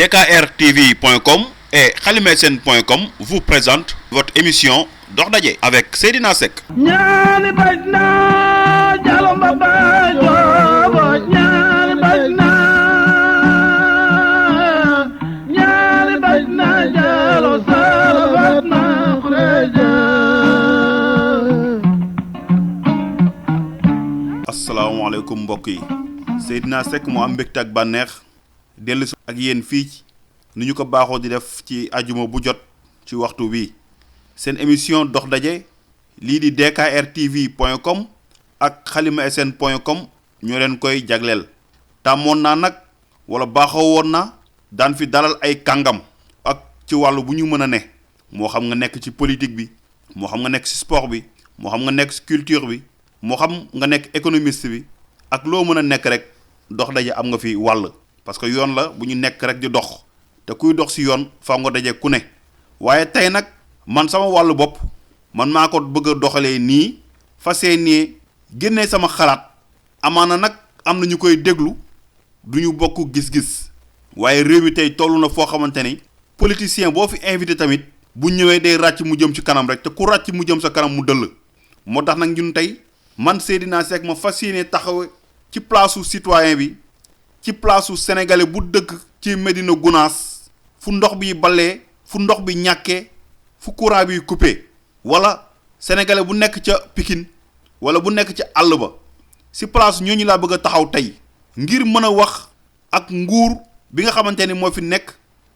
DKRTV.com et Khalimesen.com vous présentent votre émission Dox Daje avec Seydina Seck. asalaamaaleykum mbokk yi Seydina Seck moo am mbégte ak bànneex dellu si ak yéen fii ni ñu ko baaxoo di def ci ajuma bu jot ci waxtu wi seen émission Dox Daje lii di DKRTV.com ak Khalimesen.com ñoo leen koy jagleel tàmmoon naa nag wala baaxoo woon na daan fi dalal ay kàngam ak ci wàllu bu ñu mën a ne moo xam nga nekk ci politique bi moo xam nga nekk ci sport bi moo xam nga nekk ci culture bi moo xam nga nekk économiste bi ak loo mën a nekk rek Dox Daje am nga fi wàll parce que yoon la bu ñu nekk rek di dox te kuy dox ci yoon faaw nga daje ku ne waaye tey nag man sama wàllu bopp man maa ko bëgg a doxalee nii fas yéenee génnee sama xalaat amaana nag am na ñu koy déglu du ñu bokk gis-gis waaye réew mi tey toll na foo xamante ni politicien boo fi invité tamit bu ñëwee day ràcc mu jëm ci kanam rek te ku ràcc mu jëm sa kanam mu dëll moo tax nag ñun tey man Seydina Seck ma fas yéene taxaw ci place su citoyen bi ci place su sénégalais bu dëkk ci Médina Gounass fu ndox bi balee fu ndox bi ñàkkee fu courant bi coupé wala sénégalais bu nekk ca Pikine wala bu nekk ca àll ba si place ñooñu laa bëgg a taxaw tey ngir mën a wax ak nguur bi nga xamante ni moo fi nekk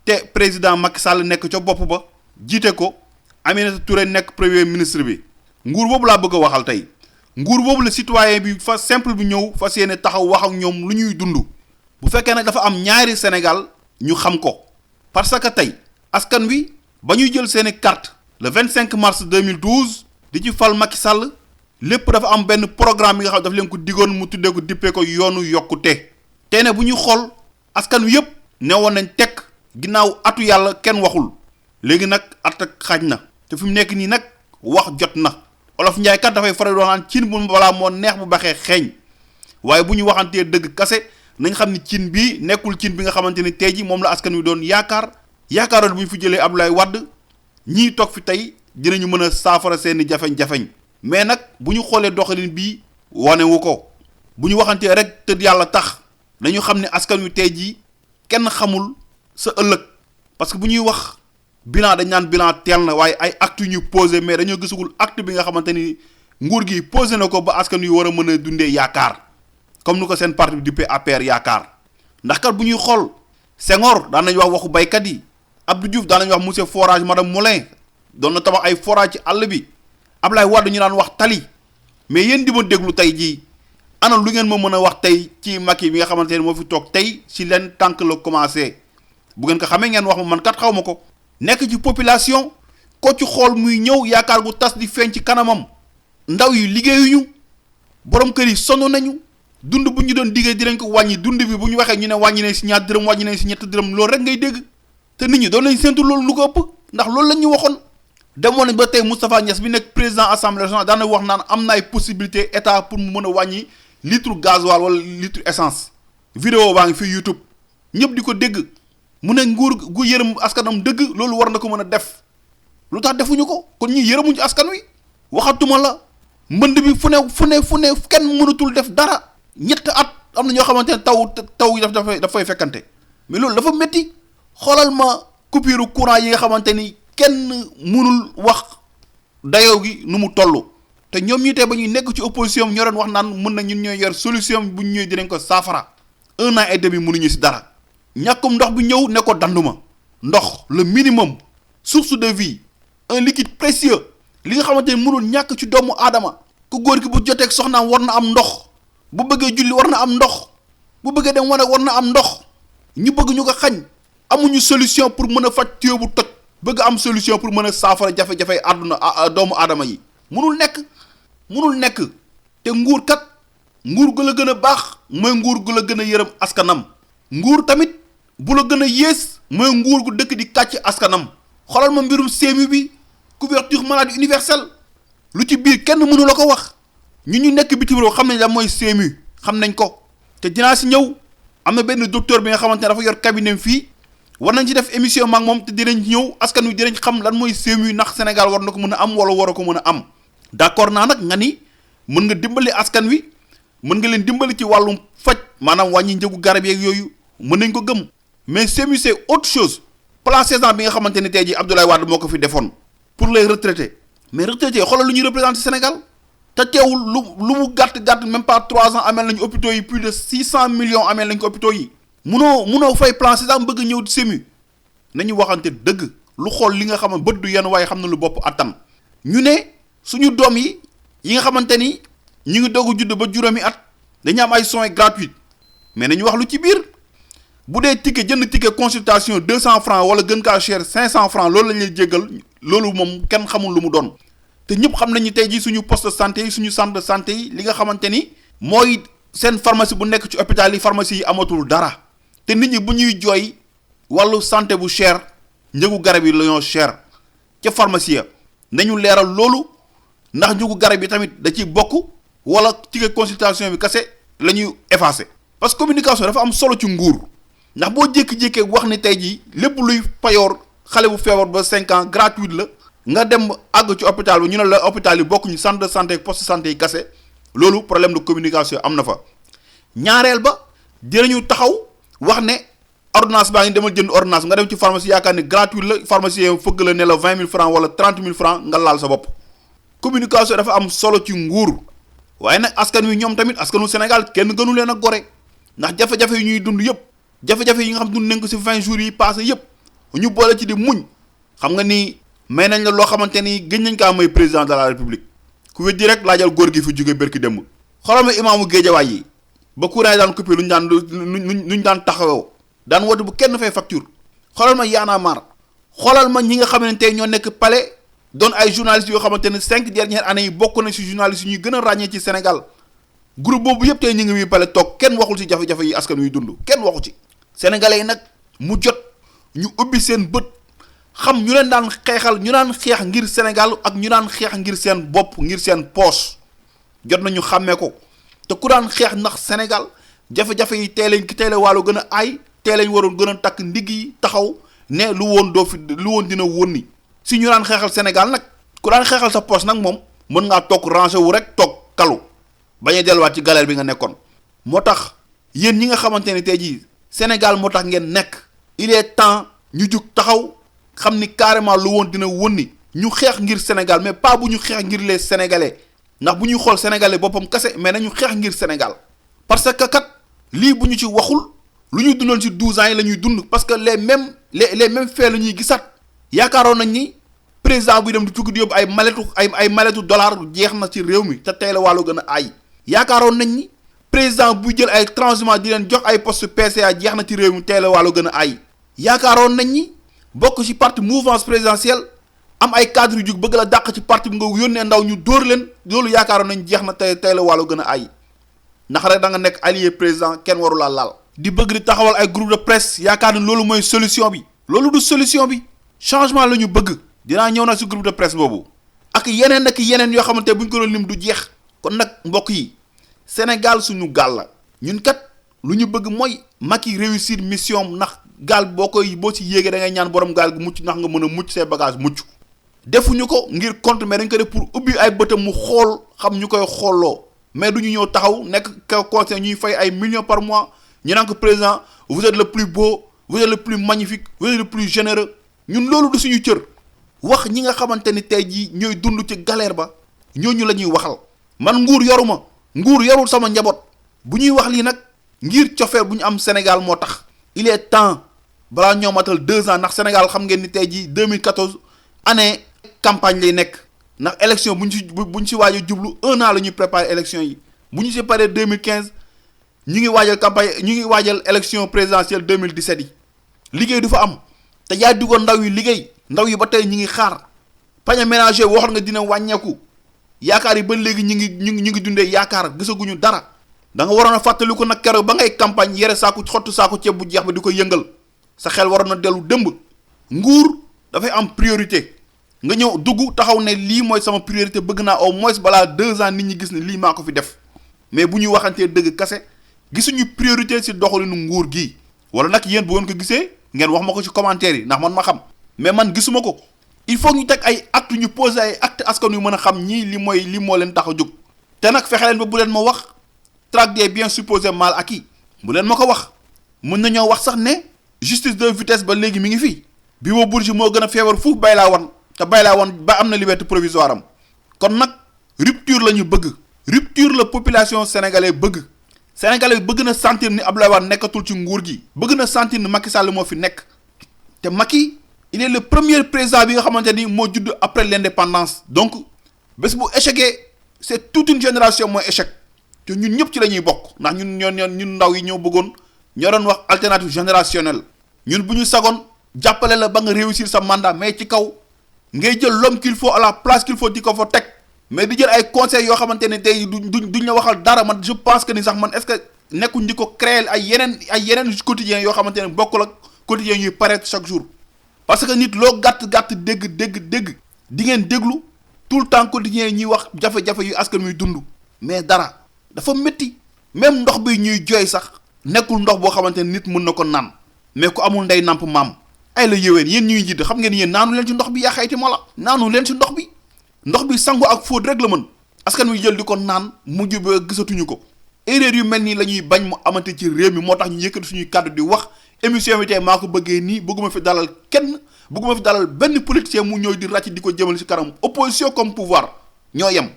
te président Macky Sall nekk ca bopp ba jiite ko Aminata Touré nekk premier ministre bi nguur boobu laa bëgg a waxal tey nguur boobu la citoyen bi fa simple bi ñëw fas yéene taxaw wax ak ñoom lu ñuy dund bu fekkee nag dafa am ñaari Sénégal ñu xam ko parce que tey askan wi ba ñuy jël seeni carte le 25 mars 2012 di ci fal Macky Sall lépp dafa am benn programme bi nga xam dafa leen ko digoon mu tuddee ko dippee ko yoonu yokkute tey ne bu ñuy xool askan wi yëpp newoon nañ tekk ginnaaw atu yàlla kenn waxul léegi nag at ak xaaj na te fi mu nekk nii nag wax jot na Olof Njaay kat dafay faral di wax naan cin bu balaa moo neex bu baxee xeeñ waaye bu ñu waxantee dëgg kase nañ xam ni cin bii nekkul cin bi nga xamante ni tey ji moom la askan wi doon yaakaaroon bu ñu fi jëlee Abdoulaye Wade ñii toog fi tey dinañu mën a saafara seeni jafeñ-jafeñ mais nag bu ñu xoolee doxalin bii wane wu ko bu ñu waxantee rek te yàlla tax dañu xam ne askan wi tey jii kenn xamul sa ëllëg parce que bu ñuy wax bilan dañ naan bilan teel na waaye ay acte yu ñu posé mais dañoo gisagul acte bi nga xamante ni nguur gi posé na ko ba askan wi war a mën a dundee yaakaar comme ni ko seen parti bi di APR yaakaar ndax kat bu ñuy xool Senghor daan nañ wax waxu baykat yi Abdou Diouf daan nañ wax monsieur forage madame Moulin doon na tabax ay forage ci àll bi Ablaye Wade ñu daan wax tali mais yéen di ma déglu tey jii ana lu ngeen ma mën a wax tey ci Macky bi nga xamante ne moo fi toog tey si leen tànk la commencé bu ngeen ko xamee ngeen wax ma man kat xaw ma ko nekk ci population ko ci xool muy ñëw yaakaar gu tas di feeñ ci kanamam ndaw yi liggéeyuñu borom kër yi sonn nañu dund bu ñu doon diggee dinañ ko wàññi dund bi bu ñu waxee ñu ne wàññi nañ si ñaar dërëm wàññi nañ si ñett dërëm loolu rek ngay dégg te nit ñi doon nañ séntu loolu lu ko ëpp ndax loolu lañ ñu waxoon demoon nañ ba tey Moustapha Niass bi nekk président assemblée nationale daan na wax naan am na ay possibilité état pour mu mën a wàññi litre gasoil wala litre essence vidéo baa ngi fi YouTube ñëpp di ko dégg mu ne nguur gu yërëm askanam dëgg loolu war na ko mën a def lu tax defuñu ko kon ñi yërëmuñu askan wi waxatuma la mbënd bi fu ne kenn mënatul def dara ñett at am na ñoo xamante ne taw yi dafay fekkante mais loolu dafa métti xoolal ma coupure courant yi nga xamante ni kenn mënul wax dayoo gi nu mu toll te ñoom ñi tey ba ñuy nekk ci opposition ñoo doon wax naan mën na ñun ñooy yor solution bu ñu ñëwee dinañ ko saafara 1 an et demi mënuñu si dara ñàkkum ndox bi ñëw ne ko danduma ndox le minimum source de vie un liquide précieux li nga xamante ni mënul ñàkk ci doomu aadama ku góor gi bu joteeg soxnaam war na am ndox bu bëggee julli war na am ndox bu bëggee dem war na am ndox ñu bëgg ñu ko xañ amuñu solution pour mën a faj tuyau bu toj bëgg am solution pour mën a saafara jafe-jafe àdduna doomu aadama yi mënul nekk te nguur kat nguur gu la gën a baax mooy nguur gu la gën a yërëm askanam nguur tamit bu la gën a yées mooy nguur gu dëkk di kàcc askanam xoolal ma mbirum CMU bi couverture maladie universelle lu ci biir kenn mënu la ko wax ñu nekk bitim réew xam nañ la mooy CMU xam nañ ko te dinaa si ñëw am na benn docteur bi nga xamante ne dafa yor cabinet fii war nañ ci def émission maag moom te dinañ ñëw askan wi dinañ xam lan mooy CMU ndax Sénégal war na ko mën a am wala war a ko mën a am d'accord naa nag nga ni mën nga dimbali askan wi mën nga leen dimbali ci wàllum faj maanaam wàññi njëgu garab yeeg yooyu mën nañ ko gëm mais CMU c'est autre chose plan 16 ans bi nga xamante ni tey jii Abdoulaye Wade moo ko fi defoon pour les retraités mais retraités xoolal lu ñuy représenté Sénégal te teewul lu mu gàtt même pas 3 ans ameel nañu hôpitaux yi plus de 600 millions ameel nañ ko hôpitaux yi munoo fay plan 16 ans bëgg ñëw di CMU nañu waxante dëgg lu xool li nga xam ne bët du yenn waaye xam na lu bopp attan ñu ne suñu doom yi nga xamante ni ñu ngi doog a judd ba juróomi at dañu am ay soins gratuits mais nañu wax lu ci biir bu dee ticket jënd ticket consultation 200 francs wala gën kaa cher 500 francs loolu lañ lay jéggal loolu moom kenn xamul lu mu doon te ñëpp xam nañu tey jii suñu poste de santé yi suñu centre de santé yi li nga xamante ni mooy seen pharmacie bu nekk ci hôpital yi pharmacie yi amatul dara te nit ñi bu ñuy jooy wàllu santé bu cher njëgu garab yi la ñoo cher ca pharmacie ya nañu leeral loolu ndax njëgu garab yi tamit da ciy bokk wala ticket consultation bi kese la ñuy effacer parce que communication dafa am solo ci nguur ndax boo jékki-jékkee wax ni tey jii lépp luy payoor xale bu feebar ba 5 ans gratuite la nga dem àgg ci hôpital bi ñu ne la hôpital yi bokkuñu centre de santé poste de santé yi kese loolu problème de communication am na fa. ñaareel ba dinañu taxaw wax ne ordonnance baa ngi demal jënd ordonnance nga dem ci pharmacie yaakaar ni gratuite la pharmacien fëgg la ne la 20 000 francs wala 30 000 francs nga laal sa bopp. communication dafa am solo ci nguur waaye nag askan wi ñoom tamit askanu Sénégal kenn gënu leen a gore ndax jafe-jafe yi ñuy dund yëpp jafe-jafe yi nga xam dund nañ ko ci 20 jours yi passé yëpp ñu boole ci di muñ xam nga ni may nañ la loo xamante ni gën nañ kaa may président de la république ku weddi rek laajal góor gi fi jóge berki démb xoolal ma imaamu Géejawaay yi ba courant yi daan coupé luñ daan taxawoo daan woote bu kenn fay facture xoolal ma Y'en a marre xoolal ma ñi nga xamante ne ñoo nekk palais doon ay journalistes yoo xamante ne 5 dernières années yi bokk na ci journalistes yi ñuy gën a ràññee ci Sénégal groupe boobu yëpp tey ñu ngi muy palais toog kenn waxul ci jafe-jafe yi askan wi dund kenn waxu ci sénégalais yi nag mu jot ñu ubbi seen bët xam ñu leen daan xeexal ñu daan xeex ngir Sénégal ak ñu daan xeex ngir seen bopp ngir seen poche jot nañu xàmmee ko te ku daan xeex ndax Sénégal jafe-jafe yi tey la wàllu gën a aay tey lañ waroon gën a takk ndigg yi taxaw ne lu woon doo fi lu woon dina woon ni si ñu daan xeexal Sénégal nag ku daan xeexal sa poche nag moom mën ngaa toog rangé wu rek toog kalu bañ a delluwaat ci galère bi nga nekkoon moo tax yéen ñi nga xamante ne tey jii Sénégal moo tax ngeen nekk il est temps ñu jug taxaw xam ni carrément lu woon dina woon ni ñu xeex ngir Sénégal mais pas bu ñu xeex ngir les Sénégalais ndax bu ñuy xool Sénégalais boppam kese mais nañu xeex ngir Sénégal parce que kat lii bu ñu ci waxul lu ñu dundoon ci 12 ans yi la ñuy dund parce que les mêmes faits la ñuy gisaat yaakaaroon nañ ni président buy dem di tukki di yóbbu ay maletu dollar jeex na ci réew mi te tey la wàllu gën a aay yaakaaroon nañ ni président buy jël ay transhumants di leen jox ay poste PCA jeex na ci réew mi tey la wàllu gën a aay yaakaaroon nañ ni bokk ci parti mouvance présidentielle am ay cadre yu jug bëgg la dàq ci parti bi nga yónnee ndaw ñu dóor leen loolu yaakaaroon nañ jeex na tey la wàllu gën a aay ndax rek da nga nekk allié président kenn waru laa laal di bëgg di taxawal ay groupe de presse yaakaar ni loolu mooy solution bi loolu du solution bi changement la ñu bëgg dinaa ñëw nag ci groupe de presse boobu ak yeneen yoo xamante bu ñu ko doon lim du jeex kon nag mbokk yi Sénégal suñu gaal la ñun kat lu ñu bëgg mooy Macky réussir mission ndax gaal boo ci yéegee da ngay ñaan borom gaal gi mucc ndax nga mën a mucc say bagage mucc defuñu ko ngir compte mais dañ ko def pour ubbi ay bëtam mu xool xam ñu koy xooloo mais du ñu ñëw taxaw nekk conseil ñuy fay ay millions par mois ñu naan ko président vous êtes le plus beau vous êtes le plus magnifique vous êtes le plus généreux ñun loolu du suñu cër wax ñi nga xamante ni tey jii ñooy dund ci galère ba ñooñu la ñuy waxal man nguur yoruma nguur yorul sama njaboot bu ñuy wax lii nag ngir cofeel bu ñu am Sénégal moo tax il est temps balaa ñoo matal 2 ans ndax Sénégal xam ngeen ni tey jii 2014 année campagne lay nekk ndax élection bu ñu si waaj a jublu 1 an la ñuy préparer élection yi bu ñu si paree 2015 ñu ngi waajal campagne ñu ngi waajal élection présidentielle 2017 yi liggéey du fa am te yaa duggoon ndaw yi liggéey ndaw yi ba tey ñi ngi xaar panier ménager waxoon nga dina wàññeeku yaakaar yi ba léegi ñu ngi dundee yaakaar gisaguñu dara da nga waroon a fàttaliku nag keroog ba ngay campagne yere xottu saako ceeb bu jeex ba di ko yëngal sa xel waroon na dellu dëmb nguur dafay am priorité nga ñëw dugg taxaw ne lii mooy sama priorité bëgg naa au moins balaa 2 ans nit ñi gis ne lii maa ko fi def mais bu ñuy waxantee dëgg kase gisuñu priorité ci doxalinu nguur gi wala nag yéen bu ngeen ko gisee ngeen wax ma ko ci commentaire yi ndax man ma xam mais man gisuma ko il faut ñu teg ay acte ñu poser ay acte askan yu mën a xam ñii li moo leen tax a jóg te nag fexe leen ba bu leen ma wax traque des biens supposés mal acquis bu leen ma ko wax mën nañoo wax sax ne justice de vitesse ba léegi mi ngi fii Bibo Bourgi moo gën a feebar fuuf Bayla Wane te Bayla Wane ba am na liberté provisoire am kon nag rupture la ñu bëgg rupture la population sénégalais bëgg sénégalais bëgg na sentir ni Abdoulaye Wade nekkatul ci nguur gi bëgg na sentir ni Macky Sall moo fi nekk te Macky il est le premier président bi nga xamante ni moo judd après l'indépendance donc bés bu échecgee c'est toute une génération mooy échec te ñun ñëpp ci la ñuy bokk ndax ñun ndaw yi ñoo bëggoon ñoo doon wax alternative générationnelle ñun bu ñu sagoon jàppale la ba nga réussir sa mandat mais ci kaw ngay jël l'homme qu'il faut à la place qu'il faut di ko fa teg mais di jël ay conseils yoo xamante ne tey duñ la waxal dara man je pense que ni sax man est-ce que nekkuñ di ko créer ay yeneen quotidiens yoo xamante ne bokkul ak quotidiens yuy paraître chaque jour parce que nit loo gàtt dégg di ngeen déglu tout le temps quotidiens yi ñuy wax jafe-jafe yu askan muy dund mais dara dafa métti même ndox bi ñuy jooy sax nekkul ndox boo xamante ne nit mën na ko naan mais ku amul ndey namp maam ay la yéwéen yéen ñuy jiite xam ngeen yéen naanu leen ci ndox bi yaa xayti moo la naanu leen ci ndox bi sangu ak fóot rek la mën askan wi jël di ko naan mujj ba gisatuñu ko erreur yu mel nii la ñuy bañ mu amante ci réew mi moo tax ñu yëkkati suñuy kàddu di wax émission bi tey maa ko bëggee nii bëgguma fi dalal kenn bëgguma fi dalal benn politicien mu ñëw di ràcc di ko jëmale ci kanam opposition comme pouvoir ñoo yem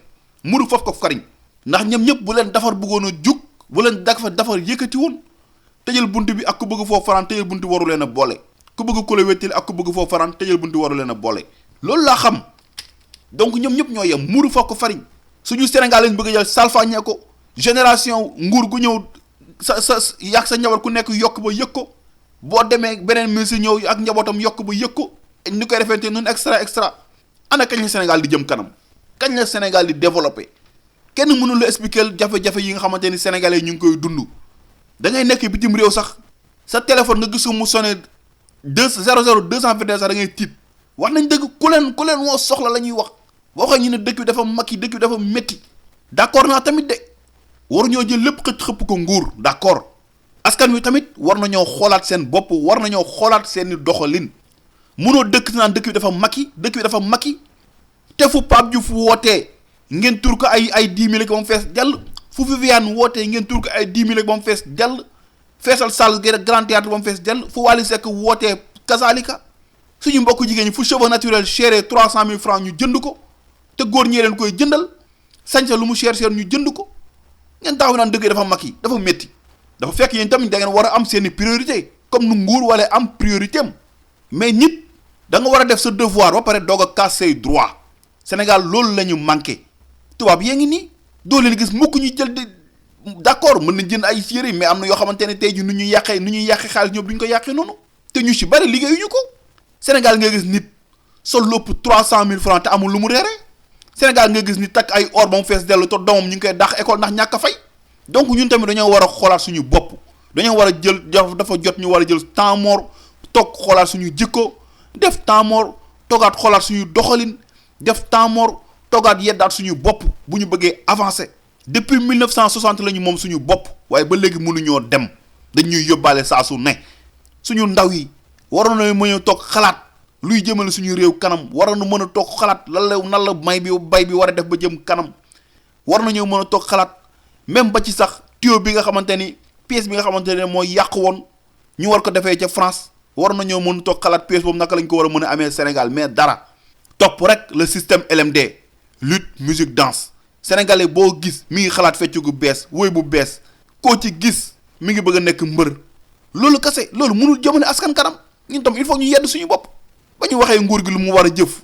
muru foofu ko fariñ ndax ñoom ñëpp bu leen defar bëggoon a jug bu leen defar yëkkati woon tëjal bunt bi ak ku bëgg foofu faraan tëjal buntu waru leen a boole ku bëgg ku la wettali ak ku bëgg foofu faraan tëjal buntu waru leen a boole loolu laa xam donc ñoom ñëpp ñoo yem muru fokk fariñ suñu Sénégal lañ bëgg a jël salfaañee ko génération nguur gu ñëw sa yàq sa njaboot ku nekk yokk ba yëg ko boo demee beneen ministre ñëw ak njabootam yokk ba yëg ko ni koy defente noonu extra ana kañ la Sénégal di jëm kanam kañ la Sénégal di développé kenn mënul la expliquer jafe-jafe yi nga xamante ni sénégalais ñu ngi koy dund da ngay nekk bitim réew sax sa téléphone nga gisu mu sonné 222 sax da ngay tiit wax nañ dëgg ku leen woo soxla la ñuy wax waxee ñu ne dëkk bi dafa mag yi dëkk bi dafa métti d'accord naa tamit de waruñoo jël lépp xëpp ko nguur d'accord askan wi tamit war nañoo xoolaat seen bopp war nañoo xoolaat seeni doxalin munoo dëkk naan dëkk bi dafa mag yi te fu Pape Diouf wootee ngeen tur ko ay 10 000 ba mu fees jàll fu Viviane wootee ngeen tur ko ay 10 000 ba mu fees jàll feesal salle grand théâtre ba mu fees jàll fu Wally Seck wootee kazalika suñu mbokk jigéen ñi fu cheveux naturel chéré 300 000 francs ñu jënd ko te góor ñee leen koy jëndal sañsa lu mu cher ñu jënd ko ngeen taxaw naan dëgg dafa mag yi dafa métti dafa fekk yéen tamit da ngeen war a am seeni priorité comme nu nguur wala am priorité am mais nit da nga war a def sa devoir ba pare doog a casse say droit Sénégal loolu la ñu manqué tubaab yee ngi nii doo leen gis mukk ñu jël d'accord mën nañ jënd ay yére mais am na yoo xamante ne tey ji nu ñuy yàqee xaalis ñoom duñ ko yàqee noonu te ñu ci bari liggéeyuñu ko Sénégal nga gis nit sol lépp 300 000 francs te amul lu mu reere Sénégal nga gis nit takk ay or ba mu fees dellu te doomam ñu ngi koy dàq école ndax ñàkk a fay donc ñun tamit dañoo war a xoolaat suñu bopp dañoo war a jël dafa jot ñu war a jël temps mort toog xoolaat suñu jikko def temps mort toogaat xoolaat suñu doxalin def temps mort toogaat yeddaat suñu bopp bu ñu bëggee avancer depuis 1960 la ñu moom suñu bopp waaye ba léegi mënuñoo dem dañuy yóbbaale saa su ne suñu ndaw yi waroon na mën a toog xalaat luy jëmale suñu réew kanam waroon na mën a toog xalaat nan la bay bi war a def ba jëm kanam war nañoo mën a toog xalaat même ba ci sax tuyau bi nga xamante ni pièce bi nga xamante ne mooy yàq woon ñu war ko defee ca France war nañoo mën a toog xalaat pièce boobu naka lañ ko war a mën a amee Sénégal mais dara topp rek le système LMD lutte musique danse sénégalais boo gis mi ngi xalaat fecc gu bees woy bu bees koo ci gis mi ngi bëgg a nekk mbër loolu kese loolu mënul jëmale askan kanam ñun tam il faut ñu yedd suñu bopp ba ñu waxee nguur gi lu mu war a jëf